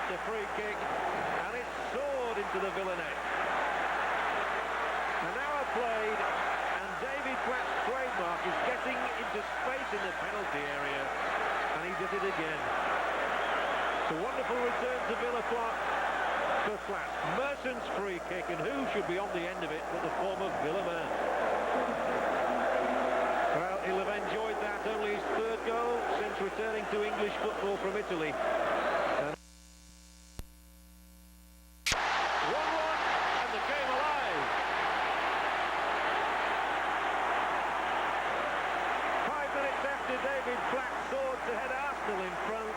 the free kick, and it soared into the Villa net. An hour played, and David Platt's trademark is getting into space in the penalty area, and he did it again. It's a wonderful return to Villa Platt. For Platt, Merton's free kick, and who should be on the end of it but the former Villa man? Well, he'll have enjoyed that, only his third goal since returning to English football from Italy. 1-1, and the game alive. 5 minutes after David Platt soared to head Arsenal in front,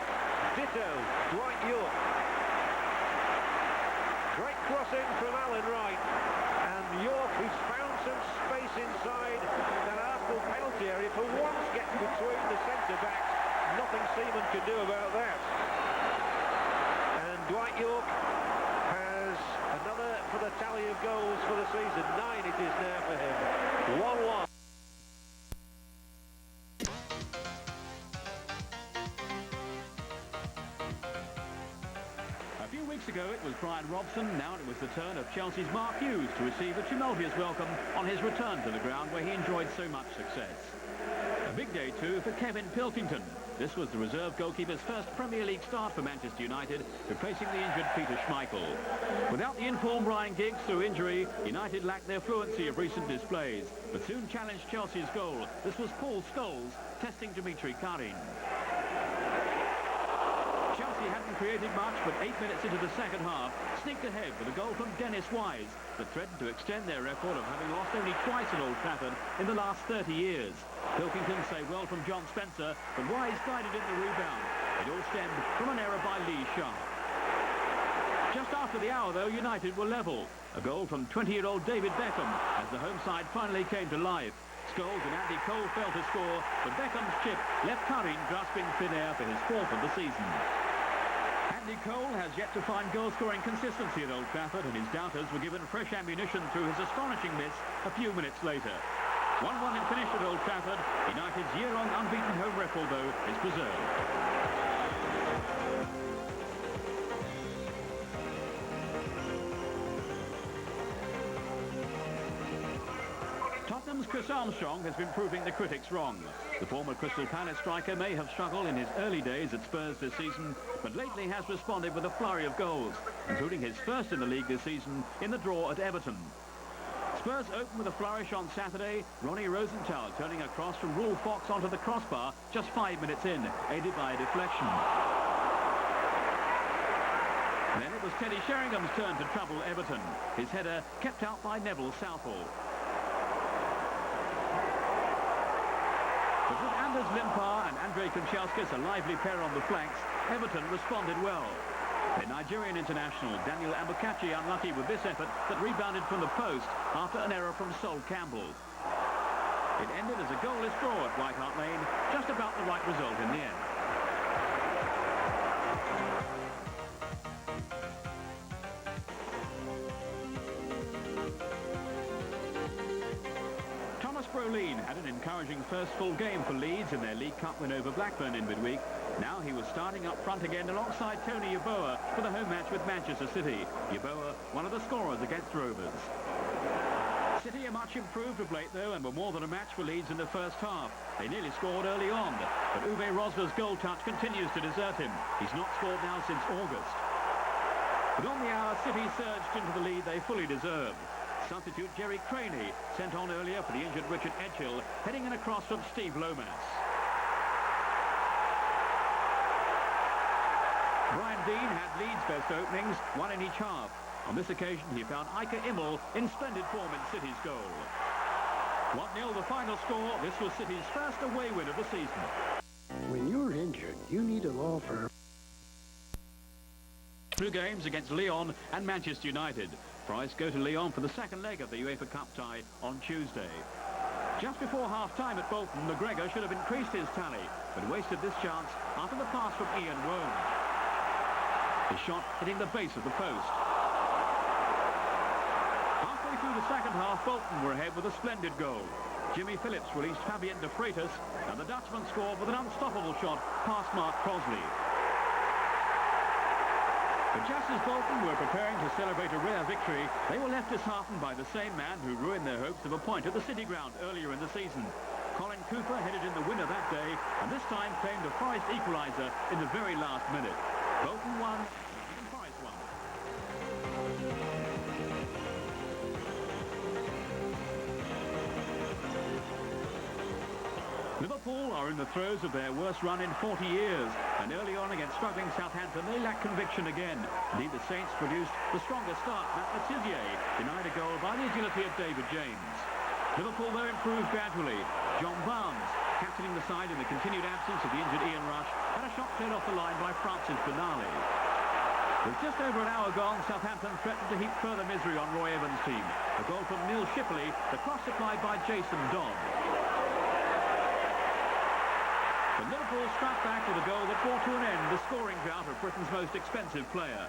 ditto, Dwight York. Great crossing from Alan Wright, and York, who's found some space inside that Arsenal penalty area, for once gets between the centre-backs. Nothing Seaman could do about that. And Dwight York has another for the tally of goals for the season. 9 it is now for him. 1-1. Ago it was Brian Robson, now it was the turn of Chelsea's Mark Hughes to receive a tumultuous welcome on his return to the ground where he enjoyed so much success. A big day too for Kevin Pilkington. This was the reserve goalkeeper's first Premier League start for Manchester United, replacing the injured Peter Schmeichel. Without the informed Ryan Giggs through injury, United lacked their fluency of recent displays, but soon challenged Chelsea's goal. This was Paul Scholes testing Dimitri Karin. Chelsea hadn't created much, but 8 minutes into the second half, sneaked ahead with a goal from Dennis Wise that threatened to extend their record of having lost only twice at Old Trafford in the last 30 years. Pilkington saved well from John Spencer, but Wise guided in the rebound. It all stemmed from an error by Lee Sharp. Just after the hour, though, United were level. A goal from 20-year-old David Beckham as the home side finally came to life. Scholes and Andy Cole failed to score, but Beckham's chip left Karin grasping thin air for his fourth of the season. Andy Cole has yet to find goal-scoring consistency at Old Trafford, and his doubters were given fresh ammunition through his astonishing miss a few minutes later. 1-1 in finish at Old Trafford. United's year-long unbeaten home record, though, is preserved. Tottenham's Chris Armstrong has been proving the critics wrong. The former Crystal Palace striker may have struggled in his early days at Spurs this season, but lately has responded with a flurry of goals, including his first in the league this season in the draw at Everton. Spurs opened with a flourish on Saturday, Ronnie Rosenthal turning a cross from Rule Fox onto the crossbar just 5 minutes in, aided by a deflection. Then it was Teddy Sheringham's turn to trouble Everton. His header kept out by Neville Southall. But with Anders Limpar and Andrei Kanchelskis a lively pair on the flanks, Everton responded well. The Nigerian international Daniel Abukachi unlucky with this effort that rebounded from the post after an error from Sol Campbell. It ended as a goalless draw at White Hart Lane, just about the right result in the end. Brolin had an encouraging first full game for Leeds in their League Cup win over Blackburn in midweek. Now he was starting up front again alongside Tony Yeboah for the home match with Manchester City. Yeboah, one of the scorers against Rovers. City are much improved of late, though, and were more than a match for Leeds in the first half. They nearly scored early on, but Uwe Rosler's goal touch continues to desert him. He's not scored now since August. But on the hour, City surged into the lead they fully deserved. Substitute Jerry Craney sent on earlier for the injured Richard Edgehill, heading in a cross from Steve Lomas. Brian Dean had Leeds' best openings, one in each half. On this occasion, he found Ike Immel in splendid form in City's goal. 1-0 the final score. This was City's first away win of the season. When you're injured, you need a law firm. 2 games against Lyon and Manchester United. Price go to Lyon for the second leg of the UEFA Cup tie on Tuesday. Just before half-time at Bolton, McGregor should have increased his tally, but wasted this chance after the pass from Ian Rome. His shot hitting the base of the post. Halfway through the second half, Bolton were ahead with a splendid goal. Jimmy Phillips released Fabien de Freitas, and the Dutchman scored with an unstoppable shot past Mark Crosley. But just as Bolton were preparing to celebrate a rare victory, they were left disheartened by the same man who ruined their hopes of a point at the City Ground earlier in the season. Colin Cooper headed in the winner that day, and this time claimed a Forest equaliser in the very last minute. Bolton won, and Forest won. Liverpool are in the throes of their worst run in 40 years, and early on against struggling Southampton, they lacked conviction again. Indeed, the Saints produced the strongest start. Matt Letizia denied a goal by the agility of David James. Liverpool, though, improved gradually. John Barnes, captaining the side in the continued absence of the injured Ian Rush, had a shot cleared off the line by Francis Benali. With just over an hour gone, Southampton threatened to heap further misery on Roy Evans' team. A goal from Neil Shipley, the cross supplied by Jason Dodd. But Liverpool struck back with a goal that brought to an end the scoring drought of Britain's most expensive player.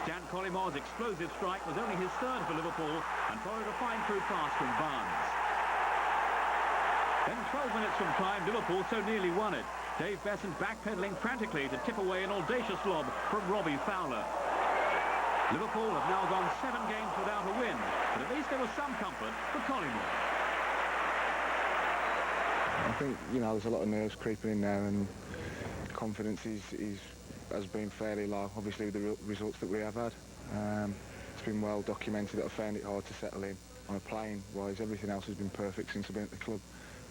Stan Collimore's explosive strike was only his third for Liverpool and followed a fine-through pass from Barnes. Then 12 minutes from time, Liverpool so nearly won it. Dave Besant backpedaling frantically to tip away an audacious lob from Robbie Fowler. Liverpool have now gone 7 games without a win, but at least there was some comfort for Collymore. I think, you know, there's a lot of nerves creeping in now, and confidence has been fairly low, obviously, with the results that we have had. It's been well documented that I found it hard to settle in. On a playing-wise, everything else has been perfect since I've been at the club.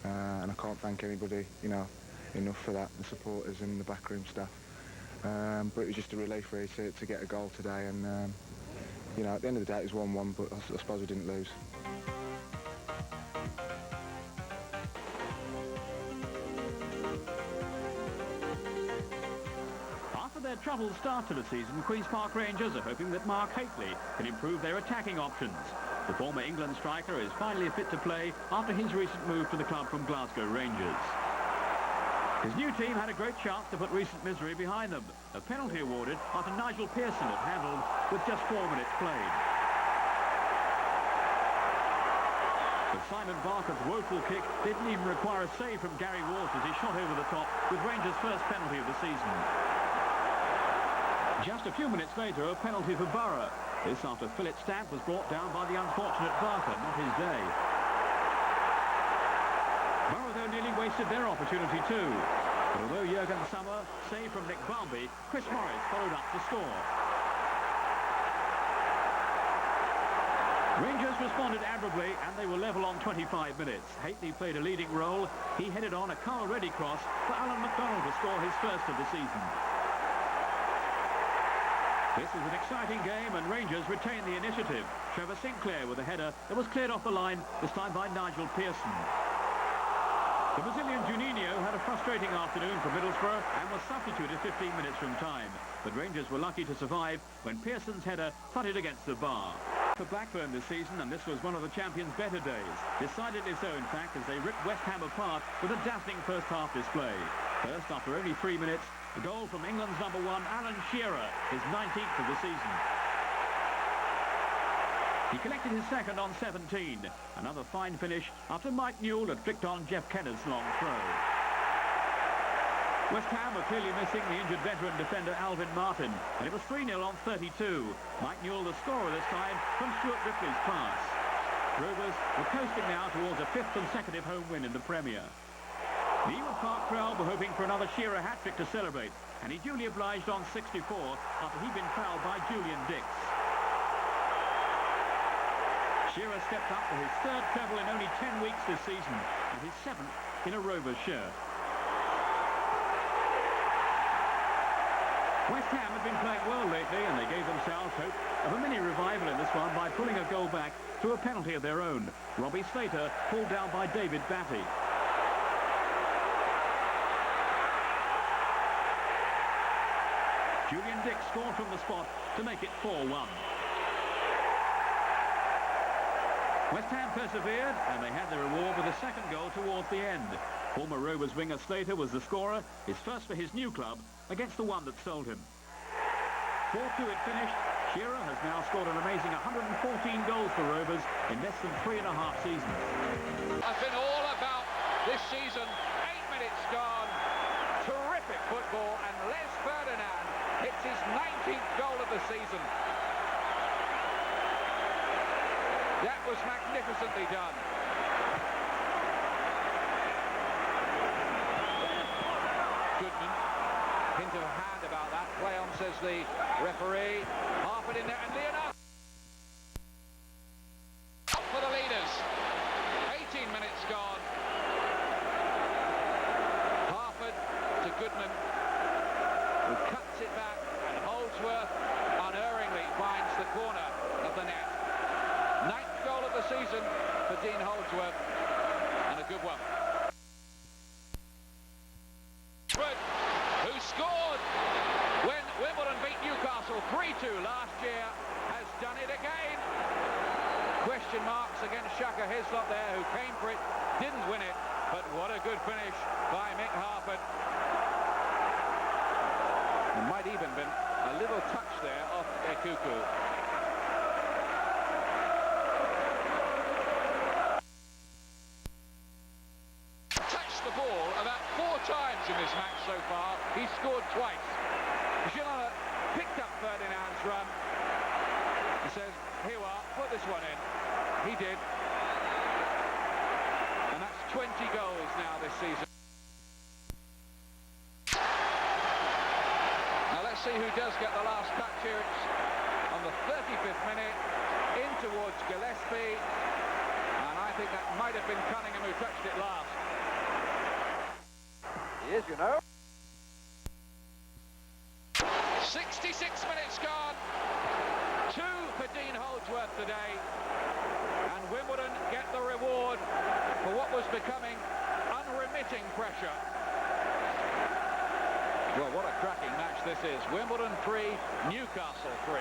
And I can't thank anybody, you know, enough for that, the supporters and the backroom staff. But it was just a relief really to get a goal today, and you know, at the end of the day it was 1-1, but I suppose we didn't lose. After their troubled start to the season, Queen's Park Rangers are hoping that Mark Hateley can improve their attacking options. The former England striker is finally fit to play after his recent move to the club from Glasgow Rangers. His new team had a great chance to put recent misery behind them. A penalty awarded after Nigel Pearson had handled with just 4 minutes played. But Simon Barker's woeful kick didn't even require a save from Gary Walsh as he shot over the top with Rangers' first penalty of the season. Just a few minutes later, a penalty for Borough. This after Philip Stamp was brought down by the unfortunate Barker, not his day. Borough, though, nearly wasted their opportunity too. But although Jurgen Sommer saved from Nick Barmby, Chris Morris followed up to score. Rangers responded admirably, and they were level on 25 minutes. Hateley played a leading role. He headed on a Carl-Reddy cross for Alan McDonald to score his first of the season. This was an exciting game, and Rangers retained the initiative. Trevor Sinclair with a header that was cleared off the line, this time by Nigel Pearson. The Brazilian Juninho had a frustrating afternoon for Middlesbrough and was substituted 15 minutes from time. But Rangers were lucky to survive when Pearson's header thudded against the bar. For Blackburn this season, and this was one of the champions' better days. Decidedly so, in fact, as they ripped West Ham apart with a dazzling first-half display. First, after only 3 minutes, a goal from England's number 1, Alan Shearer, his 19th of the season. He collected his second on 17. Another fine finish after Mike Newell had flicked on Jeff Kenner's long throw. West Ham were clearly missing the injured veteran defender Alvin Martin, and it was 3-0 on 32. Mike Newell the scorer this time from Stuart Ripley's pass. Rovers were coasting now towards a 5th consecutive home win in the Premier. The Ewood Park crowd were hoping for another Shearer hat-trick to celebrate, and he duly obliged on 64 after he'd been fouled by Julian Dix. Shearer stepped up for his 3rd treble in only 10 weeks this season, and his 7th in a Rovers shirt. West Ham had been playing well lately, and they gave themselves hope of a mini revival in this one by pulling a goal back through a penalty of their own. Robbie Slater pulled down by David Batty. Julian Dix scored from the spot to make it 4-1. West Ham persevered, and they had their reward with a second goal towards the end. Former Rovers winger Slater was the scorer, his first for his new club, against the one that sold him. 4-2 it finished. Shearer has now scored an amazing 114 goals for Rovers in less than 3.5 seasons. Has been all about this season. 8 minutes gone. Terrific football, and Les Ferdinand hits his 19th goal of the season. magnificently done. Goodman, hint of a hand about that. Play on, says the referee. Harford in there, and Leonardo for the leaders. 18 minutes gone. Harford to Goodman, who cuts it back, and Holdsworth unerringly finds the corner of the net. 9th goal of the season for Dean Holdsworth, and a good one. Who scored when Wimbledon beat Newcastle 3-2 last year, has done it again. Question marks against Shaka Hislop there, who came for it, didn't win it, but what a good finish by Mick Harford. There might even been a little touch there off Ekuku. Touched the ball about 4 times in this match so far. He scored twice. Gillana picked up Ferdinand's run and says, here we are, put this one in. He did. And that's 20 goals now this season. Now let's see who does get the last touch here. It's on the 35th minute, in towards Gillespie. And I think that might have been Cunningham who touched it last. He is, you know. 66 minutes gone. 2 for Dean Holdsworth today. And Wimbledon get the reward for what was becoming unremitting pressure. Well, what a cracking match this is. Wimbledon 3, Newcastle 3.